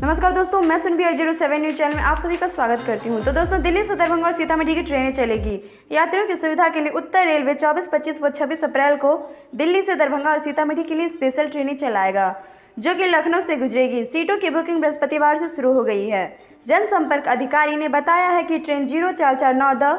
नमस्कार दोस्तों, मैं सुनबी 807 न्यूज चैनल में आप सभी का स्वागत करती हूं। तो दोस्तों, दिल्ली से दरभंगा और सीतामढ़ी की ट्रेनें चलेगी। यात्रियों की सुविधा के लिए उत्तर रेलवे 24, 25 व 26 अप्रैल को दिल्ली से दरभंगा और सीतामढ़ी के लिए स्पेशल ट्रेनें चलाएगा, जो कि लखनऊ से गुजरेगी। सीटों की बुकिंग बृहस्पतिवार से शुरू हो गई है। जनसंपर्क अधिकारी ने बताया है कि ट्रेन 04492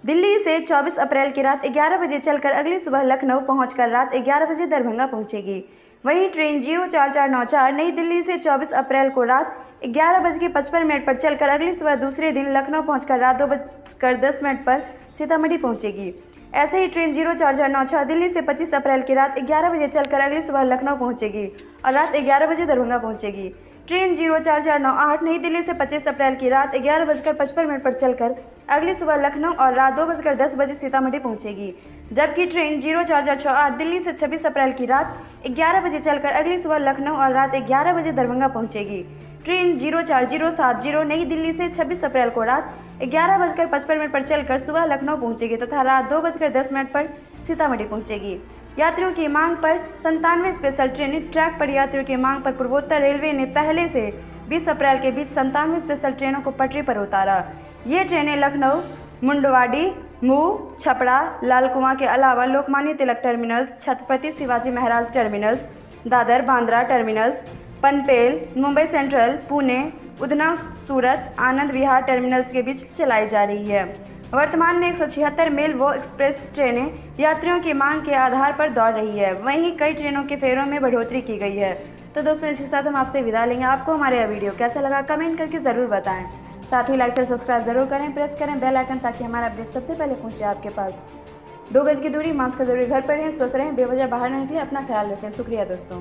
दिल्ली से 24 अप्रैल की रात 11 बजे चलकर अगली सुबह लखनऊ पहुंचकर रात 11 बजे दरभंगा पहुंचेगी। वहीं ट्रेन 04494 नई दिल्ली से 24 अप्रैल को रात 11:55 पर चलकर अगली सुबह दूसरे दिन लखनऊ पहुंचकर रात 2:10 पर सीतामढ़ी पहुंचेगी। ऐसे ही ट्रेन 04496 दिल्ली से 25 अप्रैल की रात 11 बजे चलकर अगली सुबह लखनऊ पहुंचेगी और रात 11 बजे दरभंगा पहुंचेगी। ट्रेन 04498 नई दिल्ली से 25 अप्रैल की रात 11:55 पर चलकर अगली सुबह लखनऊ और रात 2:10 सीतामढ़ी पहुंचेगी। जबकि ट्रेन 04468 दिल्ली से 26 अप्रैल की रात 11 बजे चलकर अगली सुबह लखनऊ और रात 11 बजे दरभंगा पहुंचेगी। ट्रेन 04070 नई दिल्ली से 26 अप्रैल को रात 11:55 पर चलकर सुबह लखनऊ पहुंचेगी तथा रात 2:10 पर सीतामढ़ी पहुंचेगी। यात्रियों की मांग पर 97 स्पेशल ट्रेनें। ट्रैक पर यात्रियों की मांग पर पूर्वोत्तर रेलवे ने पहले से 20 अप्रैल के बीच 97 स्पेशल ट्रेनों को पटरी पर उतारा। ये ट्रेनें लखनऊ, मुंडवाडी, मऊ, छपरा, लाल कुआं के अलावा Lokmanya Tilak terminals, Chhatrapati Shivaji Maharaj terminals, Dadar Bandra terminals, Panvel, Mumbai central, Pune, Udhna, Surat, Anand Vihar terminals के बीच चलाई जा रही है। वर्तमान में 176 मेल व एक्सप्रेस ट्रेनें यात्रियों की मांग के आधार पर दौड़ रही है। वहीं कई ट्रेनों के फेरों में बढ़ोतरी की गई है। तो दोस्तों, इसी के साथ हम आपसे विदा लेंगे। आपको हमारा यह वीडियो कैसा लगा कमेंट करके ज़रूर बताएं। साथ ही लाइक से सब्सक्राइब जरूर करें, प्रेस करें बेल आइकन ताकि हमारा अपडेट सबसे पहले पहुंचे आपके पास। 2 गज की दूरी, मास्क का जरूरी, घर पर रहें, स्वस्थ रहें, बेवजह बाहर न निकलें, अपना ख्याल रखें। शुक्रिया दोस्तों।